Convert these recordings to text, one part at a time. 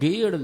1.5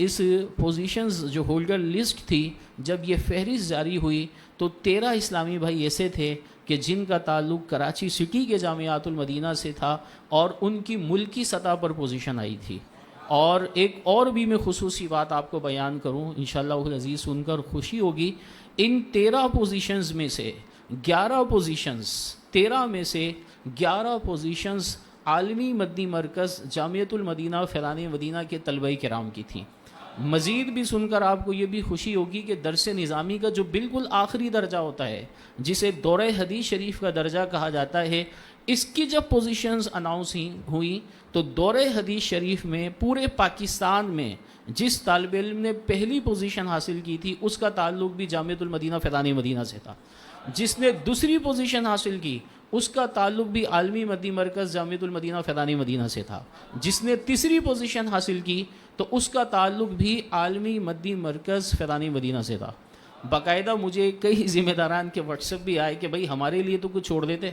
اس positions جو holder list تھی، جب یہ فہرست جاری ہوئی تو 13 اسلامی بھائی ایسے تھے کہ جن کا تعلق کراچی سٹی کے جامعات المدینہ سے تھا اور ان کی ملکی سطح پر پوزیشن آئی تھی۔ اور ایک اور بھی میں خصوصی بات آپ کو بیان کروں، انشاءاللہ العزیز سن کر خوشی ہوگی، ان 13 پوزیشنز میں سے 11 پوزیشنز 13 میں سے 11 پوزیشنز عالمی مدنی مرکز جامعۃ المدینہ فیضان مدینہ کے طلبہ کرام کی تھیں۔ مزید بھی سن کر آپ کو یہ بھی خوشی ہوگی کہ درس نظامی کا جو بالکل آخری درجہ ہوتا ہے، جسے دورہ حدیث شریف کا درجہ کہا جاتا ہے، اس کی جب پوزیشنز اناؤنس ہوئیں تو دورہ حدیث شریف میں پورے پاکستان میں جس طالب علم نے پہلی پوزیشن حاصل کی تھی اس کا تعلق بھی جامعۃ المدینہ فیضان مدینہ سے تھا، جس نے دوسری پوزیشن حاصل کی اس کا تعلق بھی عالمی مدنی مرکز جامعۃ المدینہ فیضان مدینہ سے تھا، جس نے تیسری پوزیشن حاصل کی تو اس کا تعلق بھی عالمی مدنی مرکز فیضان مدینہ سے تھا۔ باقاعدہ مجھے کئی ذمہ داران کے واٹس ایپ بھی آئے کہ بھائی ہمارے لیے تو کچھ چھوڑ دیتے،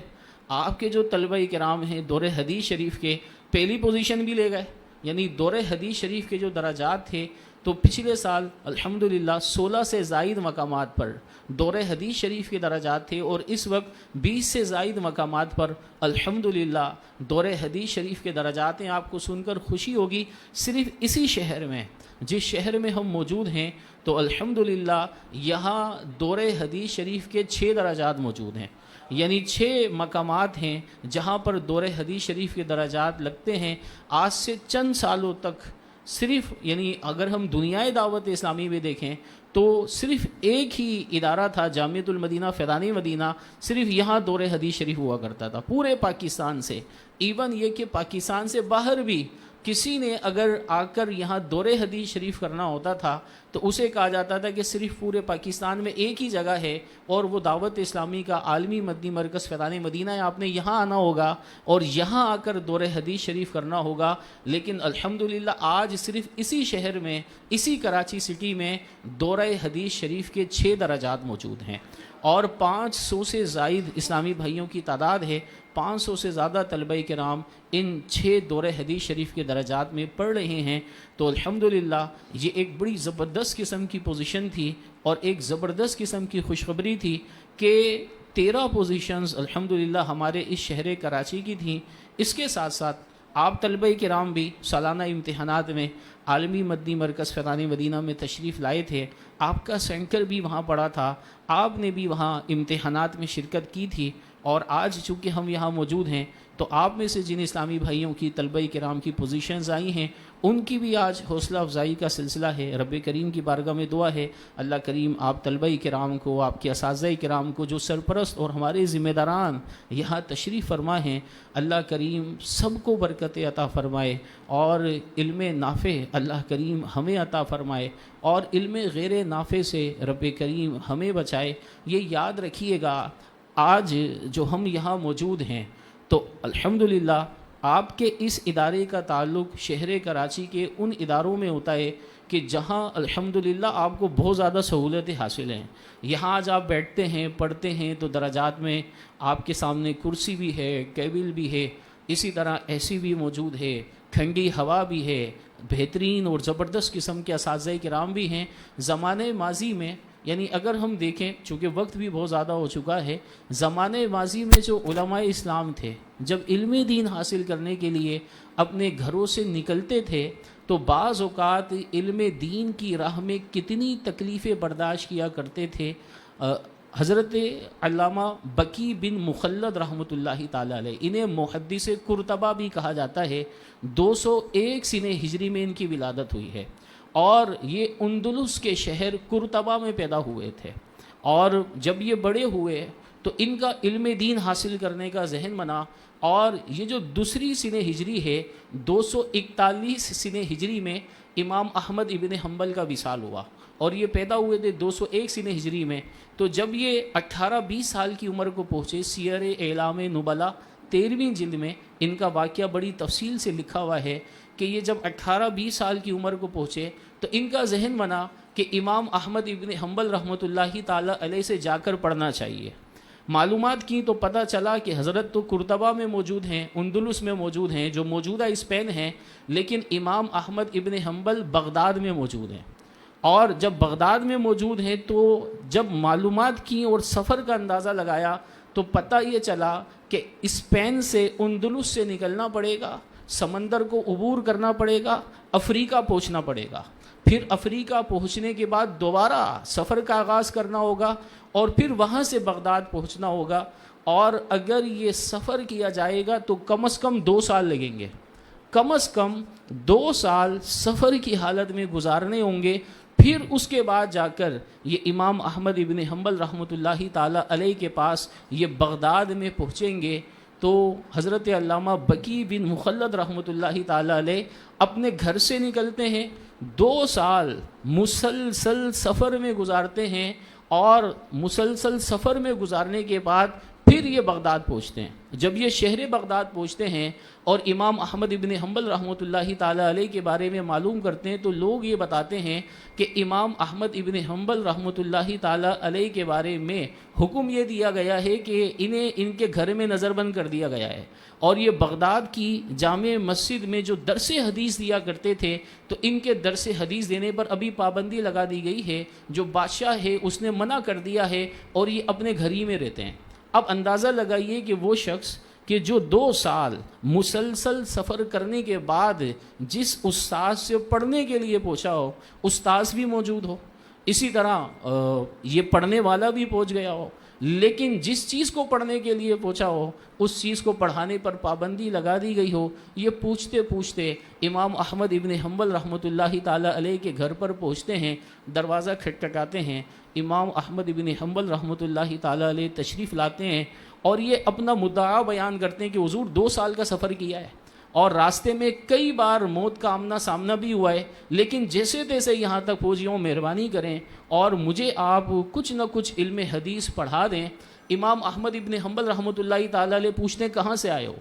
آپ کے جو طلبہ کرام ہیں دورہ حدیث شریف کے پہلی پوزیشن بھی لے گئے، یعنی دورہ حدیث شریف کے جو درجات تھے تو پچھلے سال الحمدللہ 16 سے زائد مقامات پر دورہ حدیث شریف کے درجات تھے، اور اس وقت 20 سے زائد مقامات پر الحمدللہ دورہ حدیث شریف کے درجات ہیں۔ آپ کو سن کر خوشی ہوگی، صرف اسی شہر میں، جس شہر میں ہم موجود ہیں، تو الحمدللہ یہاں دورہ حدیث شریف کے 6 درجات موجود ہیں، یعنی 6 مقامات ہیں جہاں پر دورہ حدیث شریف کے درجات لگتے ہیں۔ آج سے چند سالوں تک صرف، یعنی اگر ہم دنیائے دعوت اسلامی میں دیکھیں تو صرف ایک ہی ادارہ تھا جامعۃ المدینہ فیضان مدینہ، صرف یہاں دورہ حدیث شریف ہوا کرتا تھا پورے پاکستان سے۔ ایون یہ کہ پاکستان سے باہر بھی کسی نے اگر آ کر یہاں دورہ حدیث شریف کرنا ہوتا تھا تو اسے کہا جاتا تھا کہ صرف پورے پاکستان میں ایک ہی جگہ ہے اور وہ دعوت اسلامی کا عالمی مدنی مرکز فیضان مدینہ ہے، آپ نے یہاں آنا ہوگا اور یہاں آ کر دورہ حدیث شریف کرنا ہوگا۔ لیکن الحمدللہ آج صرف اسی شہر میں، اسی کراچی سٹی میں دورہ حدیث شریف کے 6 درجات موجود ہیں، اور 500 سے زائد اسلامی بھائیوں کی تعداد ہے، 500 سے زیادہ طلبہ کرام ان 6 دورہ حدیث شریف کے درجات میں پڑھ رہے ہیں۔ تو الحمدللہ یہ ایک بڑی زبردست قسم کی پوزیشن تھی اور ایک زبردست قسم کی خوشخبری تھی کہ 13 پوزیشنز الحمدللہ ہمارے اس شہر کراچی کی تھیں۔ اس کے ساتھ ساتھ آپ طلبہ کرام بھی سالانہ امتحانات میں عالمی مدنی مرکز فیضان مدینہ میں تشریف لائے تھے، آپ کا سینٹر بھی وہاں پڑا تھا، آپ نے بھی وہاں امتحانات میں شرکت کی تھی، اور آج چونکہ ہم یہاں موجود ہیں تو آپ میں سے جن اسلامی بھائیوں کی طلبہ کرام کی پوزیشنز آئی ہیں ان کی بھی آج حوصلہ افزائی کا سلسلہ ہے۔ رب کریم کی بارگاہ میں دعا ہے اللہ کریم آپ طلبہ کرام کو، آپ کے اساتذہ کرام کو جو سرپرست اور ہمارے ذمہ داران یہاں تشریف فرما ہیں، اللہ کریم سب کو برکت عطا فرمائے، اور علم نافع اللہ کریم ہمیں عطا فرمائے، اور علم غیر نافع سے رب کریم ہمیں بچائے۔ یہ یاد رکھیے گا، آج جو ہم یہاں موجود ہیں تو الحمدللہ آپ کے اس ادارے کا تعلق شہر کراچی کے ان اداروں میں ہوتا ہے کہ جہاں الحمدللہ آپ کو بہت زیادہ سہولتیں حاصل ہیں۔ یہاں آج آپ بیٹھتے ہیں، پڑھتے ہیں تو درجات میں آپ کے سامنے کرسی بھی ہے، کیبل بھی ہے، اسی طرح اے سی بھی موجود ہے، ٹھنڈی ہوا بھی ہے، بہترین اور زبردست قسم کے اساتذہ کرام بھی ہیں۔ زمانے ماضی میں، یعنی اگر ہم دیکھیں چونکہ وقت بھی بہت زیادہ ہو چکا ہے، زمانے ماضی میں جو علماء اسلام تھے جب علم دین حاصل کرنے کے لیے اپنے گھروں سے نکلتے تھے تو بعض اوقات علم دین کی راہ میں کتنی تکلیفیں برداشت کیا کرتے تھے۔ حضرت علامہ بکی بن مخلد رحمۃ اللہ تعالی علیہ، انہیں محدث قرطبہ بھی کہا جاتا ہے، 201 سنہ ہجری میں ان کی ولادت ہوئی ہے، اور یہ اندلس کے شہر قرطبہ میں پیدا ہوئے تھے، اور جب یہ بڑے ہوئے تو ان کا علم دین حاصل کرنے کا ذہن بنا، اور یہ جو دوسری سنہ ہجری ہے 241 سنہ ہجری میں امام احمد ابن حنبل کا وصال ہوا، اور یہ پیدا ہوئے تھے 201 سنہ ہجری میں۔ تو جب یہ 18-20 سال کی عمر کو پہنچے، سیر اعلام نبلا 13ویں جلد میں ان کا واقعہ بڑی تفصیل سے لکھا ہوا ہے کہ یہ جب 18-20 سال کی عمر کو پہنچے تو ان کا ذہن بنا کہ امام احمد ابن حنبل رحمۃ اللہ تعالی علیہ سے جا کر پڑھنا چاہیے۔ معلومات کی تو پتہ چلا کہ حضرت تو قرطبہ میں موجود ہیں، اندلس میں موجود ہیں جو موجودہ اسپین ہے، لیکن امام احمد ابن حنبل بغداد میں موجود ہیں۔ اور جب بغداد میں موجود ہیں تو جب معلومات کی اور سفر کا اندازہ لگایا تو پتہ یہ چلا کہ اسپین سے اندلس سے نکلنا پڑے گا، سمندر کو عبور کرنا پڑے گا، افریقہ پہنچنا پڑے گا، پھر افریقہ پہنچنے کے بعد دوبارہ سفر کا آغاز کرنا ہوگا اور پھر وہاں سے بغداد پہنچنا ہوگا، اور اگر یہ سفر کیا جائے گا تو کم از کم 2 سال لگیں گے، کم از کم 2 سال سفر کی حالت میں گزارنے ہوں گے۔ پھر اس کے بعد جا کر یہ امام احمد ابن حنبل رحمۃ اللہ تعالیٰ علیہ کے پاس یہ بغداد میں پہنچیں گے۔ تو حضرت علامہ بقی بن مخلد رحمۃ اللہ تعالیٰ علیہ اپنے گھر سے نکلتے ہیں، 2 سال مسلسل سفر میں گزارتے ہیں، اور مسلسل سفر میں گزارنے کے بعد پھر یہ بغداد پہنچتے ہیں۔ جب یہ شہر بغداد پہنچتے ہیں اور امام احمد ابن حنبل رحمۃ اللہ تعالیٰ علیہ کے بارے میں معلوم کرتے ہیں تو لوگ یہ بتاتے ہیں کہ امام احمد ابن حنبل رحمۃ اللہ تعالیٰ علیہ کے بارے میں حکم یہ دیا گیا ہے کہ انہیں ان کے گھر میں نظر بند کر دیا گیا ہے، اور یہ بغداد کی جامع مسجد میں جو درس حدیث دیا کرتے تھے تو ان کے درس حدیث دینے پر ابھی پابندی لگا دی گئی ہے، جو بادشاہ ہے اس نے منع کر دیا ہے، اور یہ اپنے گھر ہی میں رہتے ہیں۔ اب اندازہ لگائیے کہ وہ شخص کہ جو 2 سال مسلسل سفر کرنے کے بعد جس استاذ سے پڑھنے کے لیے پہنچا ہو، استاذ بھی موجود ہو، اسی طرح یہ پڑھنے والا بھی پہنچ گیا ہو، لیکن جس چیز کو پڑھنے کے لیے پہنچا ہو اس چیز کو پڑھانے پر پابندی لگا دی گئی ہو، یہ پوچھتے پوچھتے امام احمد ابن حنبل رحمۃ اللہ تعالیٰ علیہ کے گھر پر پہنچتے ہیں، دروازہ کھٹکھٹاتے ہیں، امام احمد ابن حنبل رحمۃ اللہ تعالیٰ علیہ تشریف لاتے ہیں، اور یہ اپنا مدعا بیان کرتے ہیں کہ حضور 2 سال کا سفر کیا ہے، اور راستے میں کئی بار موت کا آمنا سامنا بھی ہوا ہے، لیکن جیسے تیسے یہاں تک پہنچ گیا ہوں، مہربانی کریں اور مجھے آپ کچھ نہ کچھ علم حدیث پڑھا دیں۔ امام احمد ابن حنبل رحمۃ اللہ تعالیٰ علیہ پوچھتے ہیں کہاں سے آئے ہو؟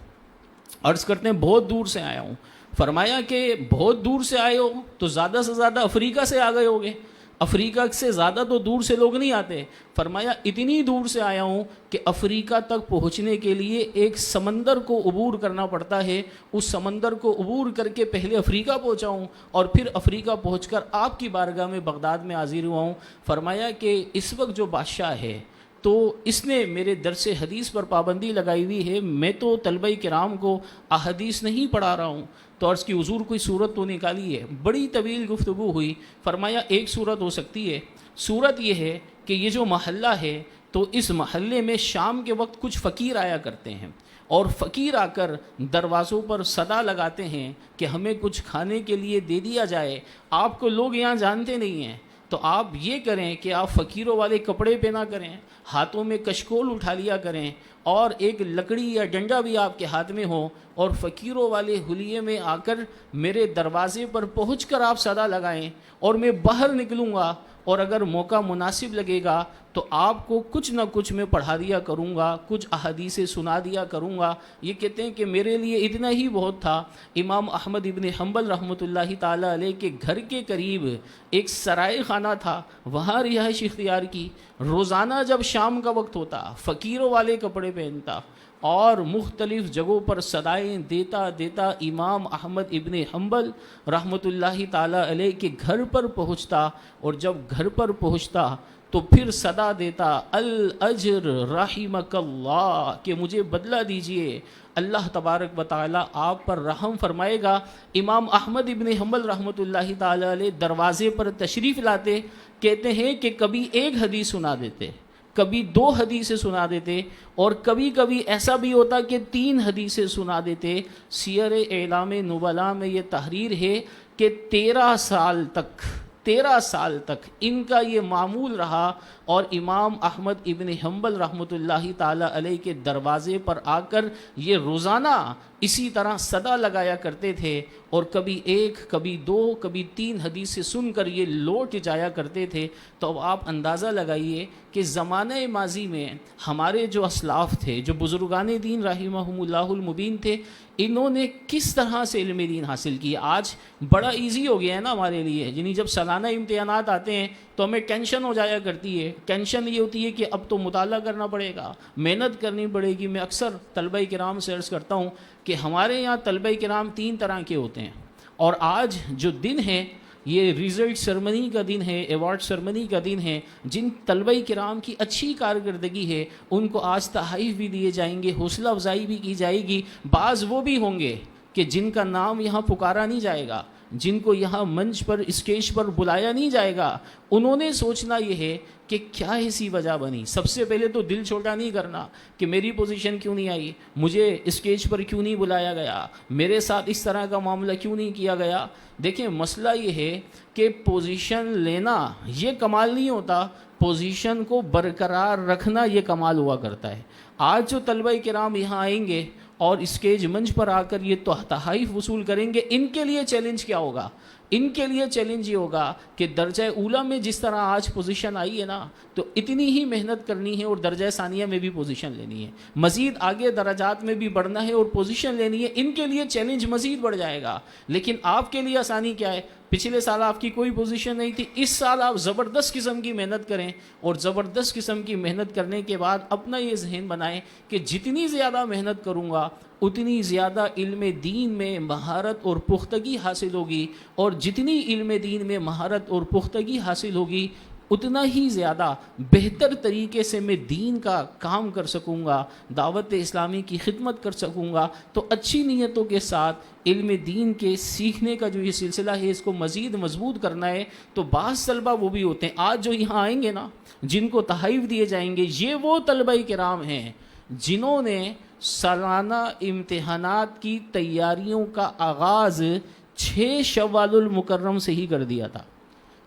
عرض کرتے ہیں بہت دور سے آیا ہوں۔ فرمایا کہ بہت دور سے آئے ہو تو زیادہ سے زیادہ افریقہ سے آ گئے ہوگے، افریقہ سے زیادہ تو دور سے لوگ نہیں آتے۔ فرمایا اتنی دور سے آیا ہوں کہ افریقہ تک پہنچنے کے لیے ایک سمندر کو عبور کرنا پڑتا ہے، اس سمندر کو عبور کر کے پہلے افریقہ پہنچا ہوں اور پھر افریقہ پہنچ کر آپ کی بارگاہ میں بغداد میں حاضر ہوا ہوں۔ فرمایا کہ اس وقت جو بادشاہ ہے تو اس نے میرے درس حدیث پر پابندی لگائی ہوئی ہے، میں تو طلبہ کرام کو احادیث نہیں پڑھا رہا ہوں۔ تو عرض کی حضور کوئی صورت تو نکالی ہے، بڑی طویل گفتگو ہوئی۔ فرمایا ایک صورت ہو سکتی ہے، صورت یہ ہے کہ یہ جو محلہ ہے تو اس محلے میں شام کے وقت کچھ فقیر آیا کرتے ہیں، اور فقیر آ کر دروازوں پر صدا لگاتے ہیں کہ ہمیں کچھ کھانے کے لیے دے دیا جائے، آپ کو لوگ یہاں جانتے نہیں ہیں، تو آپ یہ کریں کہ آپ فقیروں والے کپڑے پہنا کریں، ہاتھوں میں کشکول اٹھا لیا کریں، اور ایک لکڑی یا ڈنڈا بھی آپ کے ہاتھ میں ہو، اور فقیروں والے حلیے میں آ کر میرے دروازے پر پہنچ کر آپ صدا لگائیں، اور میں باہر نکلوں گا، اور اگر موقع مناسب لگے گا تو آپ کو کچھ نہ کچھ میں پڑھا دیا کروں گا، کچھ احادیث سنا دیا کروں گا۔ یہ کہتے ہیں کہ میرے لیے اتنا ہی بہت تھا۔ امام احمد ابن حنبل رحمۃ اللہ تعالیٰ علیہ کے گھر کے قریب ایک سرائے خانہ تھا، وہاں رہائش اختیار کی۔ روزانہ جب شام کا وقت ہوتا فقیروں والے کپڑے پہنتا اور مختلف جگہوں پر صدائیں دیتا دیتا امام احمد ابن حنبل رحمۃ اللہ تعالیٰ علیہ کے گھر پر پہنچتا، اور جب گھر پر پہنچتا تو پھر صدا دیتا الاجر رحمک اللہ، کہ مجھے بدلہ دیجئے، اللہ تبارک و تعالیٰ آپ پر رحم فرمائے گا۔ امام احمد ابن حنبل رحمۃ اللہ تعالیٰ علیہ دروازے پر تشریف لاتے، کہتے ہیں کہ کبھی 1 حدیث سنا دیتے، کبھی 2 حدیثیں سنا دیتے، اور کبھی کبھی ایسا بھی ہوتا کہ 3 حدیثیں سنا دیتے۔ سیر اعلام نبلاء میں یہ تحریر ہے کہ 13 سال تک ان کا یہ معمول رہا، اور امام احمد ابن حنبل رحمۃ اللہ تعالیٰ علیہ کے دروازے پر آ کر یہ روزانہ اسی طرح صدا لگایا کرتے تھے، اور کبھی 1 کبھی 2 کبھی 3 حدیثیں سن کر یہ لوٹ جایا کرتے تھے۔ تو اب آپ اندازہ لگائیے کہ زمانہ ماضی میں ہمارے جو اسلاف تھے، جو بزرگان دین رحمہم اللہ المبین تھے، انہوں نے کس طرح سے علم دین حاصل کیا۔ آج بڑا ایزی ہو گیا ہے نا ہمارے لیے، یعنی جب سلام سالانہ امتحانات آتے ہیں تو ہمیں ٹینشن ہو جایا کرتی ہے. ٹینشن یہ ہوتی ہے کہ اب تو مطالعہ کرنا پڑے گا, محنت کرنی پڑے گی. میں اکثر طلبہ کرام سے عرض کرتا ہوں کہ ہمارے یہاں طلبہ کرام 3 طرح کے ہوتے ہیں, اور آج جو دن ہے یہ ریزلٹ سرمنی کا دن ہے, ایوارڈ سرمنی کا دن ہے. جن طلبہ کرام کی اچھی کارکردگی ہے ان کو آج تحائف بھی دیے جائیں گے, حوصلہ افزائی بھی کی جائے گی. بعض وہ بھی ہوں گے کہ جن کا نام یہاں پکارا نہیں جائے گا, جن کو یہاں منچ پر اسٹیج پر بلایا نہیں جائے گا. انہوں نے سوچنا یہ ہے کہ کیا ایسی وجہ بنی. سب سے پہلے تو دل چھوٹا نہیں کرنا کہ میری پوزیشن کیوں نہیں آئی, مجھے اسٹیج پر کیوں نہیں بلایا گیا, میرے ساتھ اس طرح کا معاملہ کیوں نہیں کیا گیا. دیکھیں مسئلہ یہ ہے کہ پوزیشن لینا یہ کمال نہیں ہوتا, پوزیشن کو برقرار رکھنا یہ کمال ہوا کرتا ہے. آج جو طلبہ کرام یہاں آئیں گے اور اسٹیج منچ پر آ کر یہ تحائف وصول کریں گے, ان کے لیے چیلنج کیا ہوگا؟ ان کے لیے چیلنج یہ ہوگا کہ درجہ اولا میں جس طرح آج پوزیشن آئی ہے نا, تو اتنی ہی محنت کرنی ہے اور درجہ ثانیہ میں بھی پوزیشن لینی ہے, مزید آگے درجات میں بھی بڑھنا ہے اور پوزیشن لینی ہے. ان کے لیے چیلنج مزید بڑھ جائے گا. لیکن آپ کے لیے آسانی کیا ہے؟ پچھلے سال آپ کی کوئی پوزیشن نہیں تھی, اس سال آپ زبردست قسم کی محنت کریں, اور زبردست قسم کی محنت کرنے کے بعد اپنا یہ ذہن بنائیں کہ جتنی زیادہ محنت کروں گا اتنی زیادہ علم دین میں مہارت اور پختگی حاصل ہوگی, اور جتنی علم دین میں مہارت اور پختگی حاصل ہوگی اتنا ہی زیادہ بہتر طریقے سے میں دین کا کام کر سکوں گا, دعوت اسلامی کی خدمت کر سکوں گا. تو اچھی نیتوں کے ساتھ علم دین کے سیکھنے کا جو یہ سلسلہ ہے اس کو مزید مضبوط کرنا ہے. تو بعض طلبہ وہ بھی ہوتے ہیں آج جو یہاں آئیں گے نا, جن کو تحائف دیے جائیں گے, یہ وہ طلبہ کرام ہیں جنہوں نے سالانہ امتحانات کی تیاریوں کا آغاز 6 شوال المکرم سے ہی کر دیا تھا.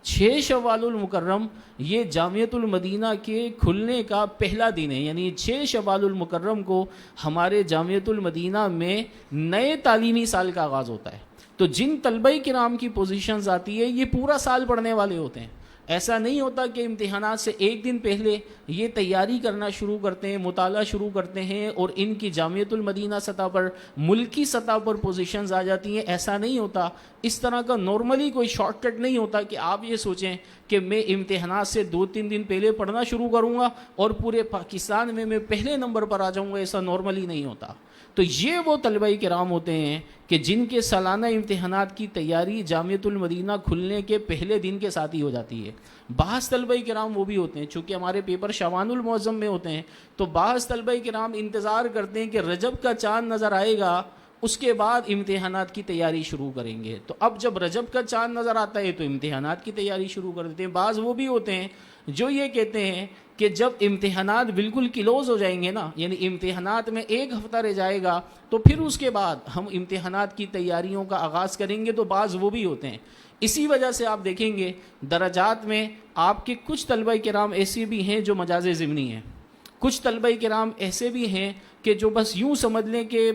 6 شوال المکرم یہ جامعۃ المدینہ کے کھلنے کا پہلا دن ہے, یعنی 6 شوال المکرم کو ہمارے جامعۃ المدینہ میں نئے تعلیمی سال کا آغاز ہوتا ہے. تو جن طلبہ کرام کی پوزیشنز آتی ہے یہ پورا سال پڑھنے والے ہوتے ہیں. ایسا نہیں ہوتا کہ امتحانات سے ایک دن پہلے یہ تیاری کرنا شروع کرتے ہیں, مطالعہ شروع کرتے ہیں اور ان کی جامعۃ المدینہ سطح پر, ملکی سطح پر پوزیشنز آ جاتی ہیں. ایسا نہیں ہوتا. اس طرح کا نارملی کوئی شارٹ کٹ نہیں ہوتا کہ آپ یہ سوچیں کہ میں امتحانات سے 2-3 دن پہلے پڑھنا شروع کروں گا اور پورے پاکستان میں پہلے نمبر پر آ جاؤں گا. ایسا نارملی نہیں ہوتا. تو یہ وہ طلبہ کرام ہوتے ہیں کہ جن کے سالانہ امتحانات کی تیاری جامعۃ المدینہ کھلنے کے پہلے دن کے ساتھ ہی ہو جاتی ہے. بعض طلبہ کرام وہ بھی ہوتے ہیں, چونکہ ہمارے پیپر شعبان المعظم میں ہوتے ہیں, تو بعض طلبہ کرام انتظار کرتے ہیں کہ رجب کا چاند نظر آئے گا اس کے بعد امتحانات کی تیاری شروع کریں گے. تو اب جب رجب کا چاند نظر آتا ہے تو امتحانات کی تیاری شروع کر دیتے ہیں. بعض وہ بھی ہوتے ہیں جو یہ کہتے ہیں کہ جب امتحانات بالکل کلوز ہو جائیں گے نا, یعنی امتحانات میں 1 ہفتہ رہ جائے گا تو پھر اس کے بعد ہم امتحانات کی تیاریوں کا آغاز کریں گے. تو بعض وہ بھی ہوتے ہیں. اسی وجہ سے آپ دیکھیں گے درجات میں آپ کے کچھ طلبہ کرام ایسے بھی ہیں جو مجاز ضمنی ہیں, کچھ طلبہ کرام ایسے بھی ہیں کہ جو بس یوں سمجھ لیں کہ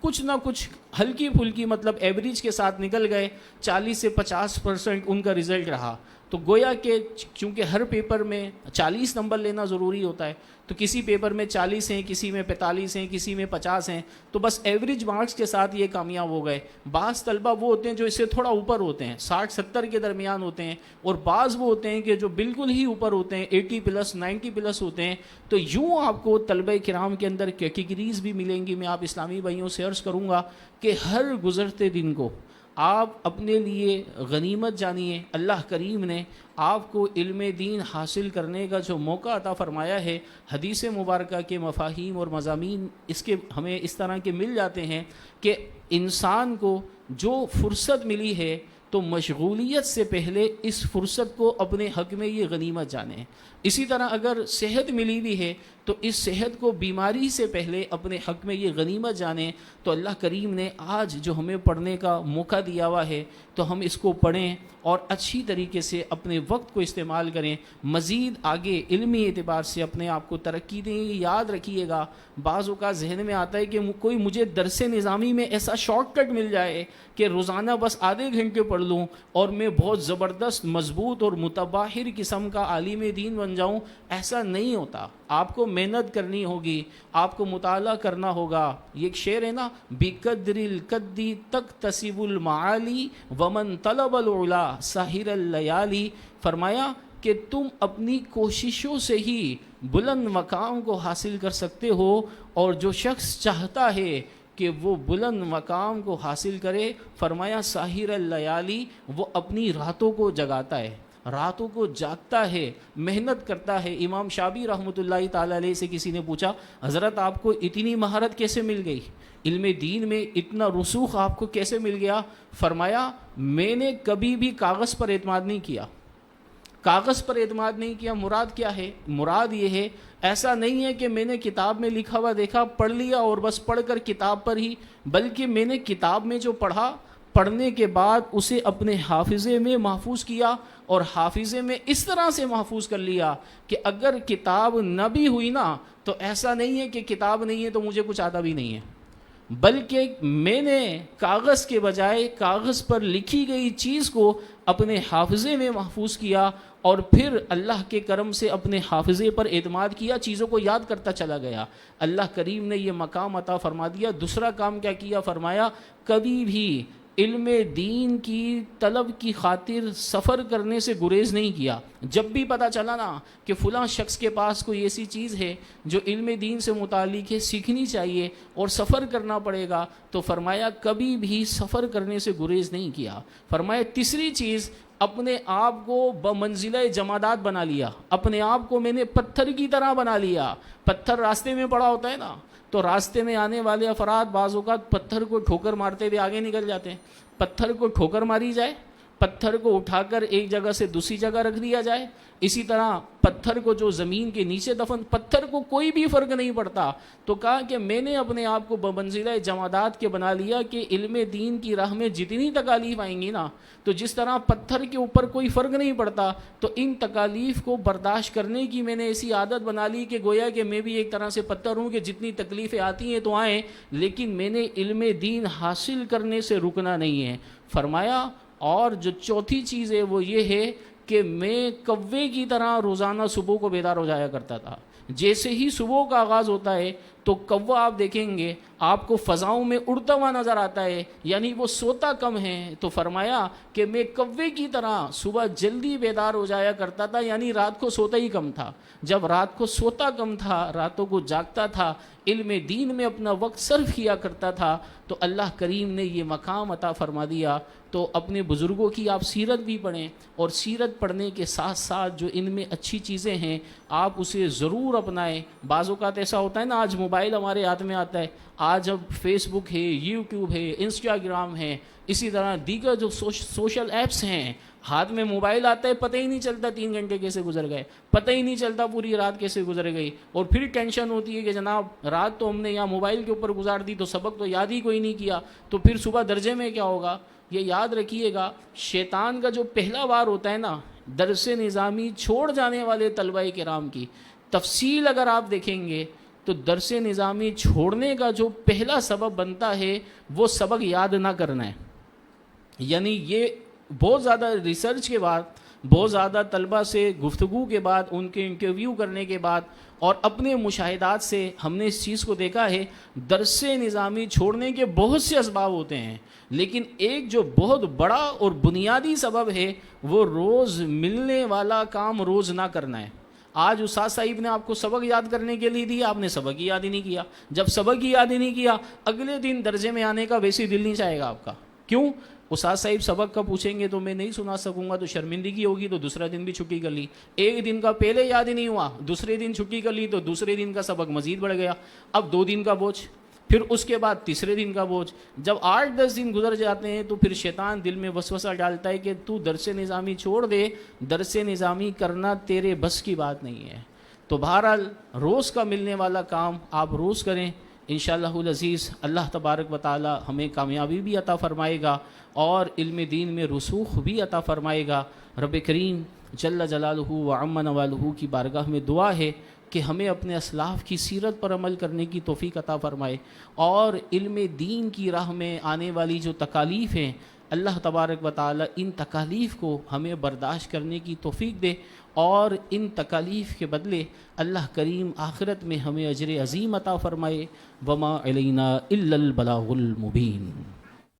کچھ نہ کچھ ہلکی پھلکی مطلب ایوریج کے ساتھ نکل گئے, 40 سے 50% ان کا رزلٹ رہا. تو گویا کہ چونکہ ہر پیپر میں 40 نمبر لینا ضروری ہوتا ہے, تو کسی پیپر میں 40 ہیں, کسی میں 45 ہیں, کسی میں 50 ہیں, تو بس ایوریج مارکس کے ساتھ یہ کامیاب ہو گئے. بعض طلبہ وہ ہوتے ہیں جو اس سے تھوڑا اوپر ہوتے ہیں, 60-70 کے درمیان ہوتے ہیں, اور بعض وہ ہوتے ہیں کہ جو بالکل ہی اوپر ہوتے ہیں, 80+, 90+ ہوتے ہیں. تو یوں آپ کو طلبہ کرام کے اندر کیٹیگریز بھی ملیں گی. میں آپ اسلامی بھائیوں سے عرض کروں گا کہ ہر گزرتے دن کو آپ اپنے لیے غنیمت جانیے. اللہ کریم نے آپ کو علم دین حاصل کرنے کا جو موقع عطا فرمایا ہے, حدیث مبارکہ کے مفاہیم اور مضامین اس کے ہمیں اس طرح کے مل جاتے ہیں کہ انسان کو جو فرصت ملی ہے تو مشغولیت سے پہلے اس فرصت کو اپنے حق میں یہ غنیمت جانیں. اسی طرح اگر صحت ملی بھی ہے تو اس صحت کو بیماری سے پہلے اپنے حق میں یہ غنیمت جانیں. تو اللہ کریم نے آج جو ہمیں پڑھنے کا موقع دیا ہوا ہے تو ہم اس کو پڑھیں اور اچھی طریقے سے اپنے وقت کو استعمال کریں. مزید آگے علمی اعتبار سے اپنے آپ کو ترقی دیں. یاد رکھیے گا بعض اوقات ذہن میں آتا ہے کہ کوئی مجھے درس نظامی میں ایسا شارٹ کٹ مل جائے کہ روزانہ بس آدھے گھنٹے پڑھ پڑھ لوں اور میں بہت زبردست مضبوط اور متباہر قسم کا عالم دین بن جاؤں، ایسا نہیں ہوتا۔ آپ کو محنت کرنی ہوگی، آپ کو مطالعہ کرنا ہوگا۔ یہ ایک شعر ہے نا، بِقَدْرِ الْقَدِّ تَكْتَسِبُ الْمَعَالِي وَمَنْ طَلَبَ الْعُلَا سَاحِرَ اللَّيَالِي، فرمایا کہ تم اپنی کوششوں سے ہی بلند مقام کو حاصل کر سکتے ہو، اور جو شخص چاہتا ہے کہ وہ بلند مقام کو حاصل کرے، فرمایا ساحر اللیالی، وہ اپنی راتوں کو جگاتا ہے، راتوں کو جاگتا ہے، محنت کرتا ہے۔ امام شافعی رحمۃ اللہ تعالی علیہ سے کسی نے پوچھا، حضرت آپ کو اتنی مہارت کیسے مل گئی، علم دین میں اتنا رسوخ آپ کو کیسے مل گیا؟ فرمایا میں نے کبھی بھی کاغذ پر اعتماد نہیں کیا۔ کاغذ پر اعتماد نہیں کیا، مراد کیا ہے؟ مراد یہ ہے، ایسا نہیں ہے کہ میں نے کتاب میں لکھا ہوا دیکھا پڑھ لیا اور بس پڑھ کر کتاب پر ہی، بلکہ میں نے کتاب میں جو پڑھا، پڑھنے کے بعد اسے اپنے حافظے میں محفوظ کیا، اور حافظے میں اس طرح سے محفوظ کر لیا کہ اگر کتاب نہ بھی ہوئی نا تو ایسا نہیں ہے کہ کتاب نہیں ہے تو مجھے کچھ آتا بھی نہیں ہے، بلکہ میں نے کاغذ کے بجائے کاغذ پر لکھی گئی چیز کو اپنے حافظے میں محفوظ کیا، اور پھر اللہ کے کرم سے اپنے حافظے پر اعتماد کیا، چیزوں کو یاد کرتا چلا گیا۔ اللہ کریم نے یہ مقام عطا فرما دیا۔ دوسرا کام کیا کیا؟ فرمایا کبھی بھی علم دین کی طلب کی خاطر سفر کرنے سے گریز نہیں کیا۔ جب بھی پتہ چلا نا کہ فلاں شخص کے پاس کوئی ایسی چیز ہے جو علم دین سے متعلق ہے، سیکھنی چاہیے اور سفر کرنا پڑے گا، تو فرمایا کبھی بھی سفر کرنے سے گریز نہیں کیا۔ فرمایا تیسری چیز، اپنے آپ کو بمنزلہ جمادات بنا لیا، اپنے آپ کو میں نے پتھر کی طرح بنا لیا۔ پتھر راستے میں پڑا ہوتا ہے نا، تو راستے میں آنے والے افراد بعض اوقات پتھر کو ٹھوکر مارتے ہوئے آگے نکل جاتے ہیں۔ پتھر کو ٹھوکر ماری جائے، پتھر کو اٹھا کر ایک جگہ سے دوسری جگہ رکھ دیا جائے، اسی طرح پتھر کو جو زمین کے نیچے دفن، پتھر کو کوئی بھی فرق نہیں پڑتا۔ تو کہا کہ میں نے اپنے آپ کو بمنزلہ جمادات کے بنا لیا کہ علم دین کی راہ میں جتنی تکالیف آئیں گی نا، تو جس طرح پتھر کے اوپر کوئی فرق نہیں پڑتا، تو ان تکالیف کو برداشت کرنے کی میں نے ایسی عادت بنا لی کہ گویا کہ میں بھی ایک طرح سے پتھر ہوں کہ جتنی تکلیفیں آتی ہیں تو آئیں، لیکن میں نے علم دین حاصل کرنے سے رکنا نہیں ہے۔ فرمایا اور جو چوتھی چیز ہے وہ یہ ہے کہ میں کوے کی طرح روزانہ صبح کو بیدار ہو جایا کرتا تھا۔ جیسے ہی صبح کا آغاز ہوتا ہے تو کوا آپ دیکھیں گے آپ کو فضاؤں میں اڑتا ہوا نظر آتا ہے، یعنی وہ سوتا کم ہے۔ تو فرمایا کہ میں کوے کی طرح صبح جلدی بیدار ہو جایا کرتا تھا، یعنی رات کو سوتا ہی کم تھا۔ جب رات کو سوتا کم تھا، راتوں کو جاگتا تھا، علم دین میں اپنا وقت صرف کیا کرتا تھا، تو اللہ کریم نے یہ مقام عطا فرما دیا۔ تو اپنے بزرگوں کی آپ سیرت بھی پڑھیں، اور سیرت پڑھنے کے ساتھ ساتھ جو ان میں اچھی چیزیں ہیں آپ اسے ضرور اپنائیں۔ بعض اوقات ایسا ہوتا ہے نا، آج موبائل ہمارے ہاتھ میں آتا ہے، آج اب فیس بک ہے، یوٹیوب ہے، انسٹاگرام ہے، اسی طرح دیگر جو سوشل ایپس ہیں، ہاتھ میں موبائل آتا ہے، پتہ ہی نہیں چلتا 3 گھنٹے کیسے گزر گئے، پتہ ہی نہیں چلتا پوری رات کیسے گزر گئی، اور پھر ٹینشن ہوتی ہے کہ جناب رات تو ہم نے یہاں موبائل کے اوپر گزار دی، تو سبق تو یاد ہی کوئی نہیں کیا، تو پھر صبح درجے میں کیا ہوگا؟ یہ یاد رکھیے گا، شیطان کا جو پہلا وار ہوتا ہے نا، درس نظامی چھوڑ جانے والے طلبہ کرام کی تفصیل اگر آپ دیکھیں گے تو درس نظامی چھوڑنے کا جو پہلا سبب بنتا ہے وہ سبق یاد نہ کرنا ہے۔ یعنی یہ بہت زیادہ ریسرچ کے بعد، بہت زیادہ طلبہ سے گفتگو کے بعد، ان کے انٹرویو کرنے کے بعد اور اپنے مشاہدات سے ہم نے اس چیز کو دیکھا ہے، درس نظامی چھوڑنے کے بہت سے اسباب ہوتے ہیں، لیکن ایک جو بہت بڑا اور بنیادی سبب ہے وہ روز ملنے والا کام روز نہ کرنا ہے۔ آج استاد صاحب نے آپ کو سبق یاد کرنے کے لیے دیا، آپ نے سبق ہی یاد ہی نہیں کیا۔ جب سبق ہی یاد ہی نہیں کیا، اگلے دن درجے میں آنے کا ویسے دل نہیں چاہے گا آپ کا۔ کیوں؟ استاد صاحب سبق کا پوچھیں گے تو میں نہیں سنا سکوں گا، تو شرمندگی ہوگی، تو دوسرا دن بھی چھٹی کر لی۔ ایک دن کا پہلے یاد ہی نہیں ہوا، دوسرے دن چھٹی کر لی، تو دوسرے دن کا سبق مزید بڑھ گیا۔ اب 2 دن کا بوجھ، پھر اس کے بعد تیسرے دن کا بوجھ۔ جب 8-10 دن گزر جاتے ہیں تو پھر شیطان دل میں وسوسہ ڈالتا ہے کہ تو درس نظامی چھوڑ دے، درس نظامی کرنا تیرے بس کی بات نہیں ہے۔ تو بہرحال روز کا ملنے والا کام آپ روز کریں، انشاءاللہ العزیز اللہ تبارک و تعالی ہمیں کامیابی بھی عطا فرمائے گا اور علم دین میں رسوخ بھی عطا فرمائے گا۔ رب کریم جل جلالہ و عم نوالہ کی بارگاہ میں دعا ہے کہ ہمیں اپنے اسلاف کی سیرت پر عمل کرنے کی توفیق عطا فرمائے، اور علم دین کی راہ میں آنے والی جو تکالیف ہیں اللہ تبارک و تعالی ان تکالیف کو ہمیں برداشت کرنے کی توفیق دے، اور ان تکالیف کے بدلے اللہ کریم آخرت میں ہمیں اجر عظیم عطا فرمائے۔ وما علینا الا البلاغ المبین۔